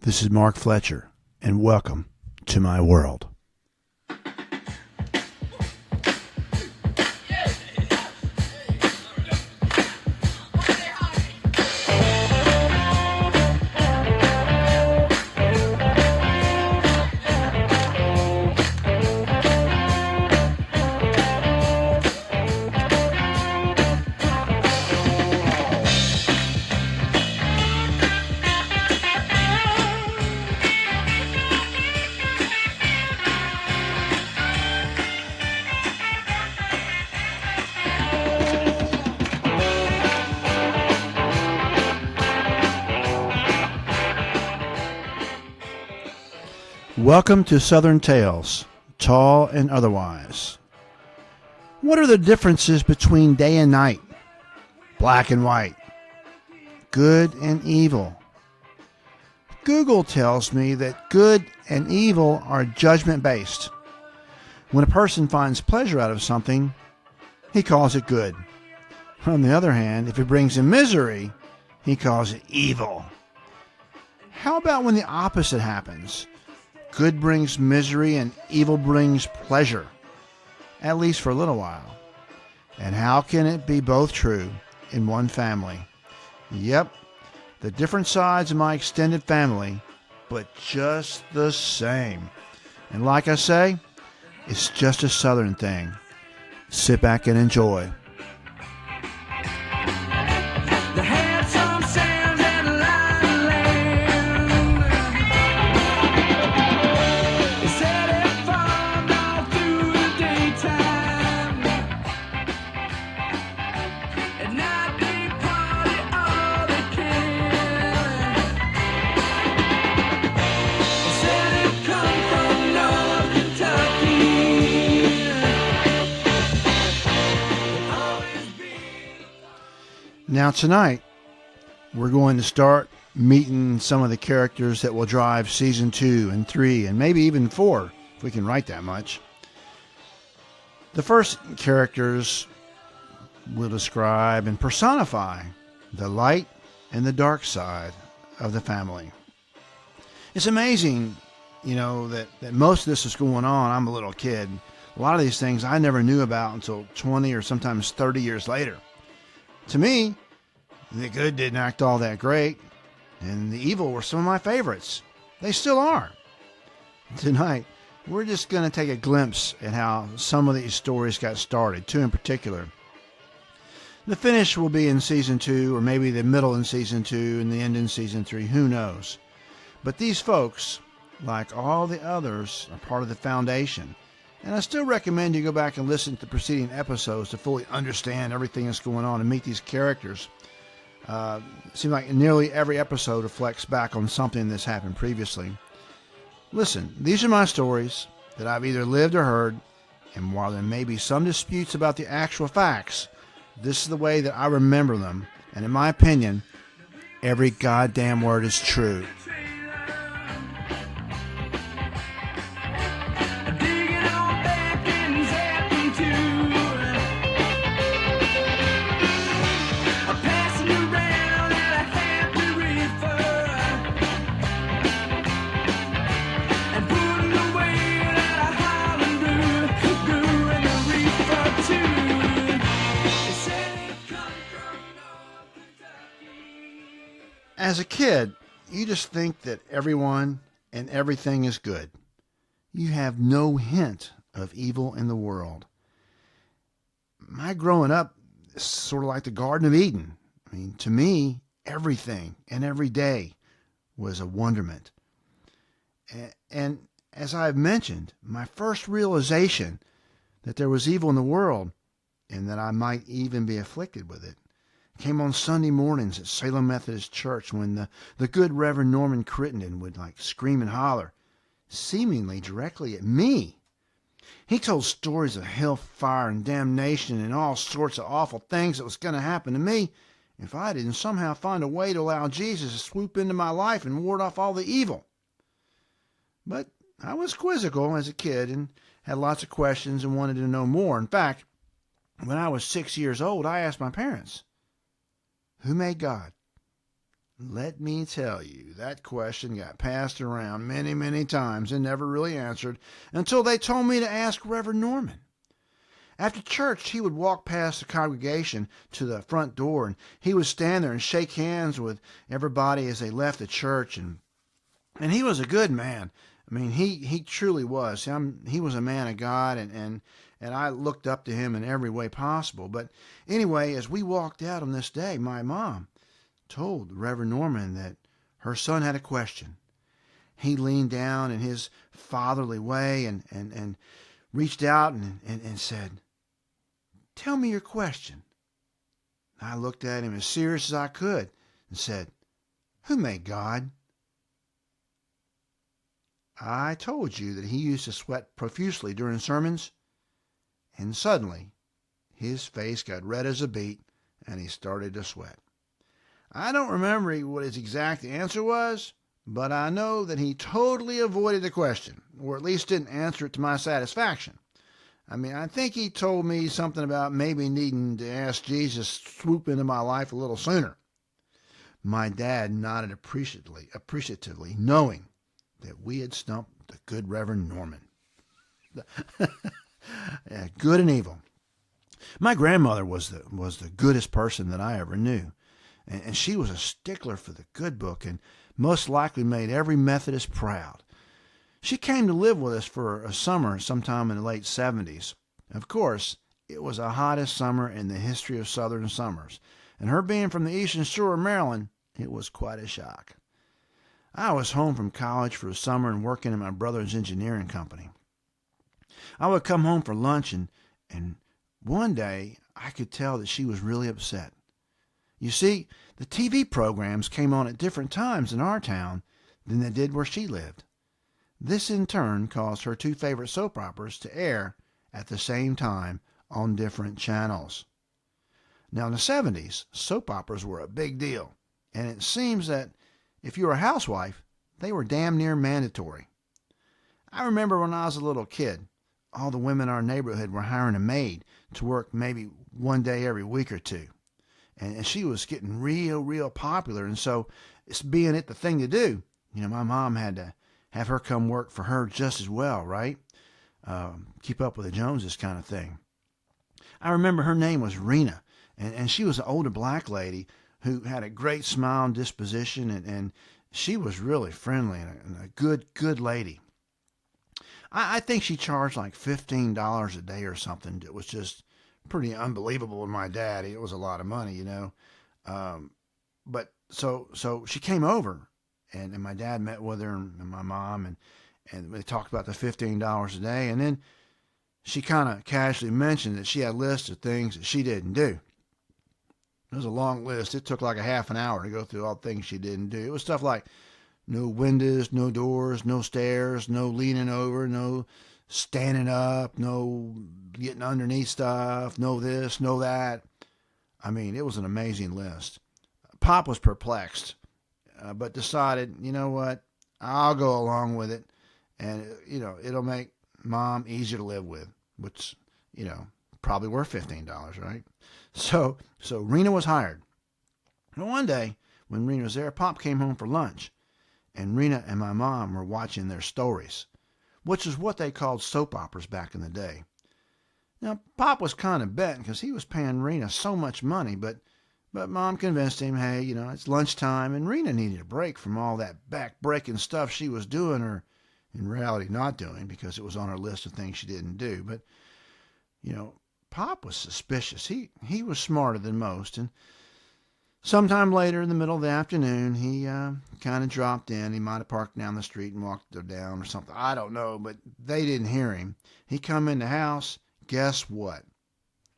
This is Mark Fletcher, and welcome to my world. Welcome to Southern Tales, Tall and Otherwise. What are the differences between day and night, black and white, good and evil? Google tells me that good and evil are judgment-based. When a person finds pleasure out of something, he calls it good. On the other hand, if it brings him misery, he calls it evil. How about when the opposite happens? Good brings misery and evil brings pleasure, at least for a little while. And how can it be both true in one family? Yep, the different sides of my extended family, but just the same. And like I say, it's just a Southern thing. Sit back and enjoy. Now tonight, we're going to start meeting some of the characters that will drive season 2 and 3 and maybe even 4, if we can write that much. The first characters will describe and personify the light and the dark side of the family. It's amazing, that most of this is going on. I'm a little kid. A lot of these things I never knew about until 20 or sometimes 30 years later. To me, the good didn't act all that great, and the evil were some of my favorites. They still are. Tonight, we're just going to take a glimpse at how some of these stories got started, 2 in particular. The finish will be in season 2, or maybe the middle in season 2 and the end in season 3, who knows. But these folks, like all the others, are part of the foundation. And I still recommend you go back and listen to the preceding episodes to fully understand everything that's going on and meet these characters. It seems like nearly every episode reflects back on something that's happened previously. Listen, these are my stories that I've either lived or heard, and while there may be some disputes about the actual facts, this is the way that I remember them, and in my opinion, every goddamn word is true. As a kid, you just think that everyone and everything is good. You have no hint of evil in the world. My growing up is sort of like the Garden of Eden. To me, everything and every day was a wonderment. And as I've mentioned, my first realization that there was evil in the world and that I might even be afflicted with it came on Sunday mornings at Salem Methodist Church when the good Reverend Norman Crittenden would scream and holler, seemingly directly at me. He told stories of hellfire and damnation and all sorts of awful things that was going to happen to me if I didn't somehow find a way to allow Jesus to swoop into my life and ward off all the evil. But I was quizzical as a kid and had lots of questions and wanted to know more. In fact, when I was 6 years old, I asked my parents, "Who made God?" Let me tell you, that question got passed around many, many times and never really answered until they told me to ask Reverend Norman. After church, he would walk past the congregation to the front door, and he would stand there and shake hands with everybody as they left the church. And he was a good man. I mean, he truly was. He was a man of God, and I looked up to him in every way possible. But anyway, as we walked out on this day, my mom told Reverend Norman that her son had a question. He leaned down in his fatherly way and reached out and said, "Tell me your question." I looked at him as serious as I could and said, "Who made God?" I told you that he used to sweat profusely during sermons, and suddenly his face got red as a beet and he started to sweat. I don't remember what his exact answer was, but I know that he totally avoided the question, or at least didn't answer it to my satisfaction. I mean, I think he told me something about maybe needing to ask Jesus to swoop into my life a little sooner. My dad nodded appreciatively, knowing that we had stumped the good Reverend Norman. Yeah, good and evil. My grandmother was the goodest person that I ever knew, and she was a stickler for the good book and most likely made every Methodist proud. She came to live with us for a summer sometime in the late 70s. Of course, it was the hottest summer in the history of southern summers, and her being from the eastern shore of Maryland, it was quite a shock. I was home from college for the summer and working in my brother's engineering company. I would come home for lunch, and one day I could tell that she was really upset. You see, the TV programs came on at different times in our town than they did where she lived. This in turn caused her two favorite soap operas to air at the same time on different channels. Now in the 70s, soap operas were a big deal, and it seems that if you were a housewife, they were damn near mandatory. I remember when I was a little kid, all the women in our neighborhood were hiring a maid to work maybe one day every week or two. And she was getting real popular, and so it's being it the thing to do. You know, my mom had to have her come work for her just as well, right? Keep up with the Joneses kind of thing. I remember her name was Rena, and she was an older black lady who had a great smile and disposition, and she was really friendly and a good lady. I think she charged like $15 a day or something. It was just pretty unbelievable with my dad. It was a lot of money, you know. But so she came over, and my dad met with her and my mom, and they talked about the $15 a day, and then she kind of casually mentioned that she had a list of things that she didn't do. It was a long list. It took like a half an hour to go through all the things she didn't do. It was stuff like no windows, no doors, no stairs, no leaning over, no standing up, no getting underneath stuff, no this, no that. I mean, it was an amazing list. Pop was perplexed, but decided, you know what, I'll go along with it, and it'll make Mom easier to live with, which probably worth $15, right? So Rena was hired. And one day when Rena was there, Pop came home for lunch, and Rena and my mom were watching their stories, which is what they called soap operas back in the day. Now, Pop was kind of bent because he was paying Rena so much money, but Mom convinced him, hey, it's lunchtime, and Rena needed a break from all that back-breaking stuff she was doing, or in reality not doing, because it was on her list of things she didn't do. But, Pop was suspicious. He was smarter than most, and sometime later in the middle of the afternoon, he kind of dropped in. He might have parked down the street and walked her down or something. I don't know, but they didn't hear him. He come in the house. Guess what?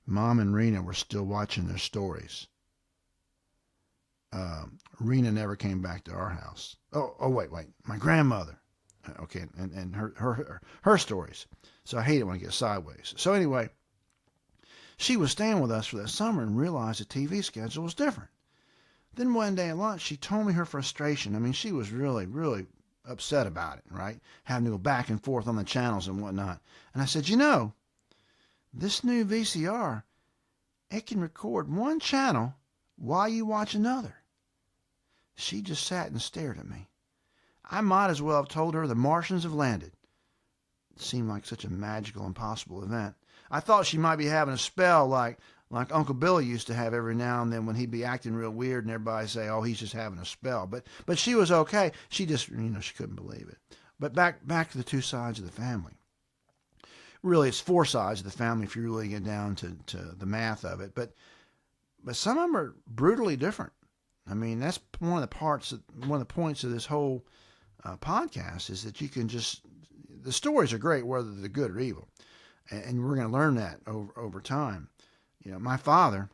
Mom and Rena were still watching their stories. Rena never came back to our house. Oh, wait. My grandmother. Okay, and her stories. So I hate it when I get sideways. So anyway, she was staying with us for that summer and realized the TV schedule was different. Then one day at lunch, she told me her frustration. I mean, she was really upset about it, right? Having to go back and forth on the channels and whatnot. And I said, this new VCR, it can record one channel while you watch another. She just sat and stared at me. I might as well have told her the Martians have landed. It seemed like such a magical, impossible event. I thought she might be having a spell like Uncle Billy used to have every now and then when he'd be acting real weird and everybody say, oh, he's just having a spell. But she was okay. She just, she couldn't believe it. But back to the two sides of the family. Really, it's four sides of the family if you really get down to the math of it. But some of them are brutally different. I mean, that's one of the points of this whole podcast is that you can the stories are great, whether they're good or evil. And we're going to learn that over time. My father,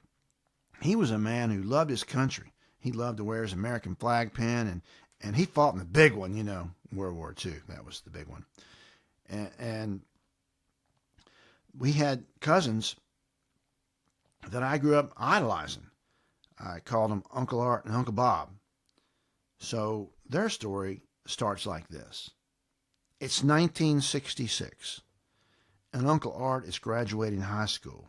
he was a man who loved his country. He loved to wear his American flag pin, and he fought in the big one, World War II. That was the big one. And we had cousins that I grew up idolizing. I called them Uncle Art and Uncle Bob. So their story starts like this. It's 1966, and Uncle Art is graduating high school.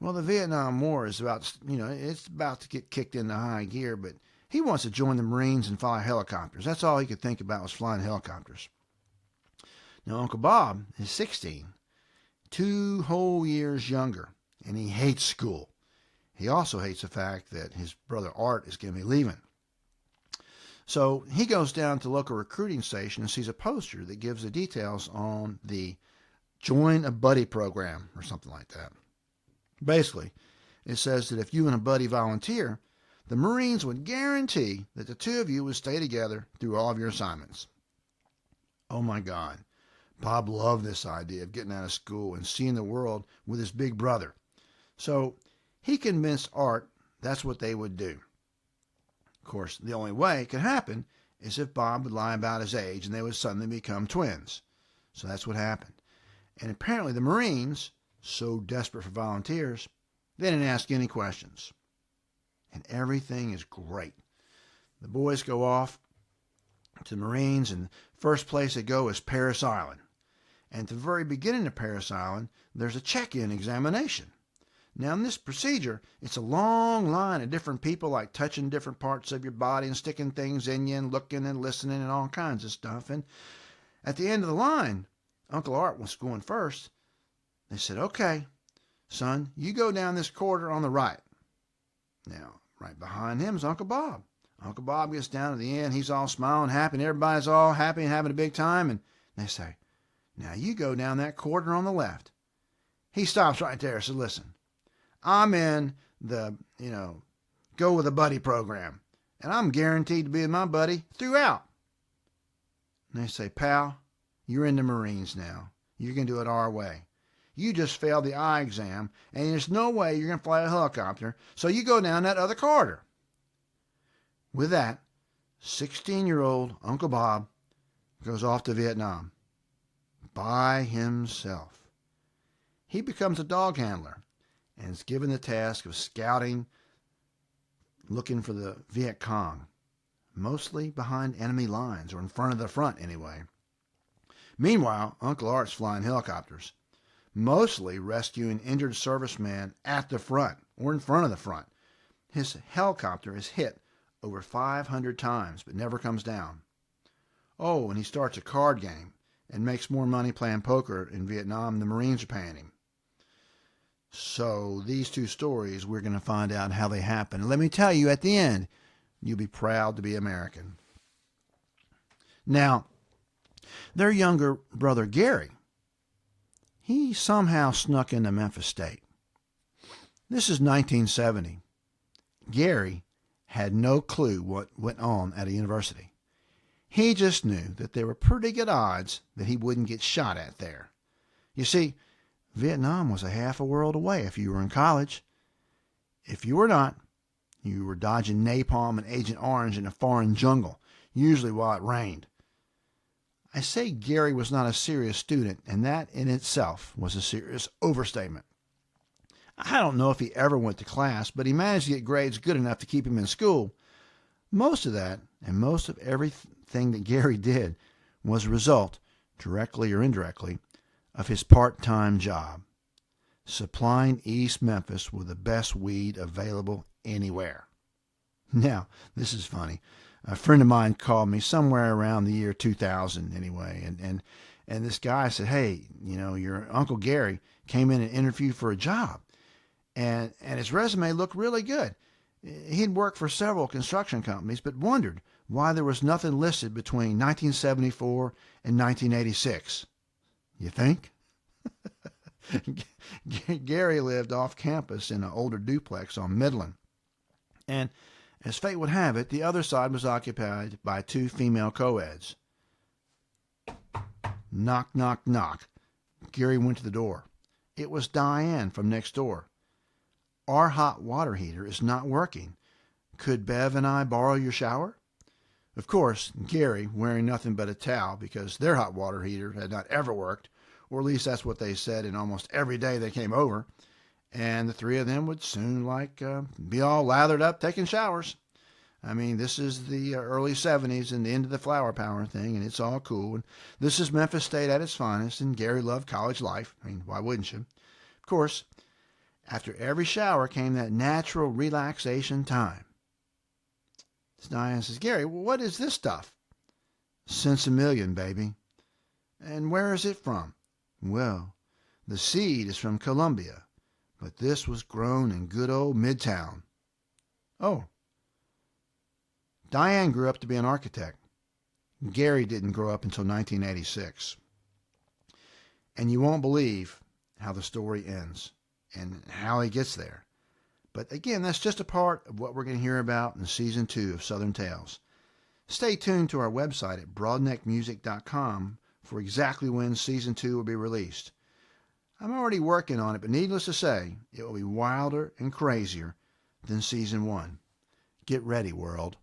Well, the Vietnam War is it's about to get kicked into high gear, but he wants to join the Marines and fly helicopters. That's all he could think about was flying helicopters. Now, Uncle Bob is 16, 2 whole years younger, and he hates school. He also hates the fact that his brother Art is going to be leaving. So he goes down to the local recruiting station and sees a poster that gives the details on the Join a Buddy program or something like that. Basically, it says that if you and a buddy volunteer, the Marines would guarantee that the two of you would stay together through all of your assignments. Oh my God. Bob loved this idea of getting out of school and seeing the world with his big brother. So he convinced Art that's what they would do. Of course, the only way it could happen is if Bob would lie about his age and they would suddenly become twins. So that's what happened. And apparently the Marines, so desperate for volunteers, they didn't ask any questions. And everything is great. The boys go off to the Marines, and the first place they go is Parris Island. And at the very beginning of Parris Island, there's a check-in examination. Now, in this procedure, it's a long line of different people, like touching different parts of your body and sticking things in you and looking and listening and all kinds of stuff. And at the end of the line, Uncle Art was going first. They said, okay, son, you go down this corridor on the right. Now, right behind him is Uncle Bob. Uncle Bob gets down to the end. He's all smiling, happy, and everybody's all happy and having a big time. And they say, now you go down that corridor on the left. He stops right there and says, listen, I'm in the, go with a buddy program, and I'm guaranteed to be with my buddy throughout. And they say, pal, you're in the Marines now. You're going to do it our way. You just failed the eye exam, and there's no way you're going to fly a helicopter, so you go down that other corridor. With that, 16-year-old Uncle Bob goes off to Vietnam by himself. He becomes a dog handler and is given the task of scouting, looking for the Viet Cong, mostly behind enemy lines, or in front of the front anyway. Meanwhile, Uncle Art's flying helicopters, mostly rescuing injured servicemen at the front or in front of the front. His helicopter is hit over 500 times but never comes down. Oh, and he starts a card game and makes more money playing poker in Vietnam than the Marines are paying him. So these two stories, we're going to find out how they happen. And let me tell you, at the end, you'll be proud to be American. Now, their younger brother, Gary, he somehow snuck into Memphis State. This is 1970. Gary had no clue what went on at a university. He just knew that there were pretty good odds that he wouldn't get shot at there. You see, Vietnam was a half a world away if you were in college. If you were not, you were dodging napalm and Agent Orange in a foreign jungle, usually while it rained. I say Gary was not a serious student, and that in itself was a serious overstatement. I don't know if he ever went to class, but he managed to get grades good enough to keep him in school. Most of that, and most of everything that Gary did, was a result, directly or indirectly, of his part-time job, supplying East Memphis with the best weed available anywhere. Now, this is funny. A friend of mine called me somewhere around the year 2000 anyway, and this guy said, "Hey, your Uncle Gary came in and interviewed for a job, and his resume looked really good. He'd worked for several construction companies, but wondered why there was nothing listed between 1974 and 1986. You think?" Gary lived off campus in an older duplex on Midland, and as fate would have it, the other side was occupied by two female co-eds. Knock, knock, knock. Gary went to the door. It was Diane from next door. "Our hot water heater is not working. Could Bev and I borrow your shower?" Of course, Gary, wearing nothing but a towel because their hot water heater had not ever worked, or at least that's what they said in almost every day they came over, and the three of them would soon be all lathered up taking showers. I mean, this is the early 70s and the end of the flower power thing, and it's all cool. And this is Memphis State at its finest, and Gary loved college life. I mean, why wouldn't you? Of course, after every shower came that natural relaxation time. Diane says, "Gary, what is this stuff?" "Sensimillion, baby." "And where is it from?" "Well, the seed is from Colombia, but this was grown in good old Midtown." "Oh." Diane grew up to be an architect. Gary didn't grow up until 1986. And you won't believe how the story ends and how he gets there. But again, that's just a part of what we're going to hear about in Season 2 of Southern Tales. Stay tuned to our website at broadneckmusic.com for exactly when Season 2 will be released. I'm already working on it, but needless to say, it will be wilder and crazier than Season 1. Get ready, world.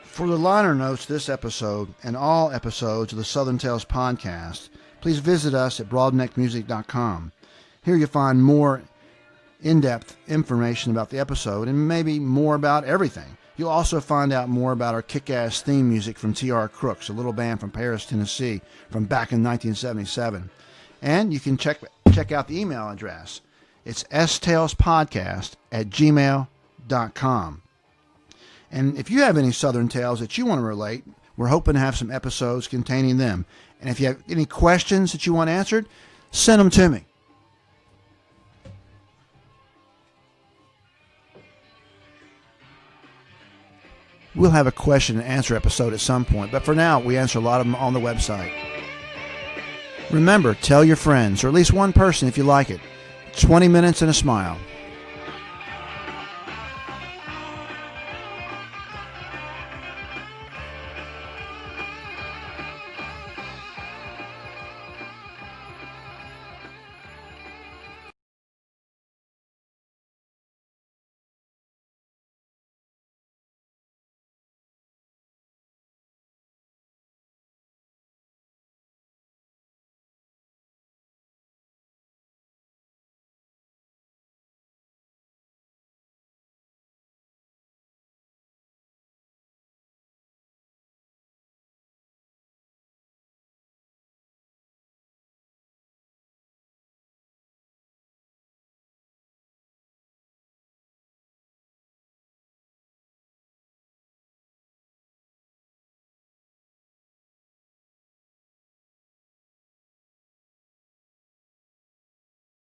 For the liner notes this episode and all episodes of the Southern Tales podcast, please visit us at broadneckmusic.com. Here you'll find more in-depth information about the episode and maybe more about everything. You'll also find out more about our kick-ass theme music from T.R. Crooks, a little band from Paris, Tennessee, from back in 1977. And you can check out the email address. It's stalespodcast@gmail.com. And if you have any Southern Tales that you want to relate, we're hoping to have some episodes containing them. And if you have any questions that you want answered, send them to me. We'll have a question and answer episode at some point, but for now, we answer a lot of them on the website. Remember, tell your friends, or at least one person if you like it. 20 minutes and a smile.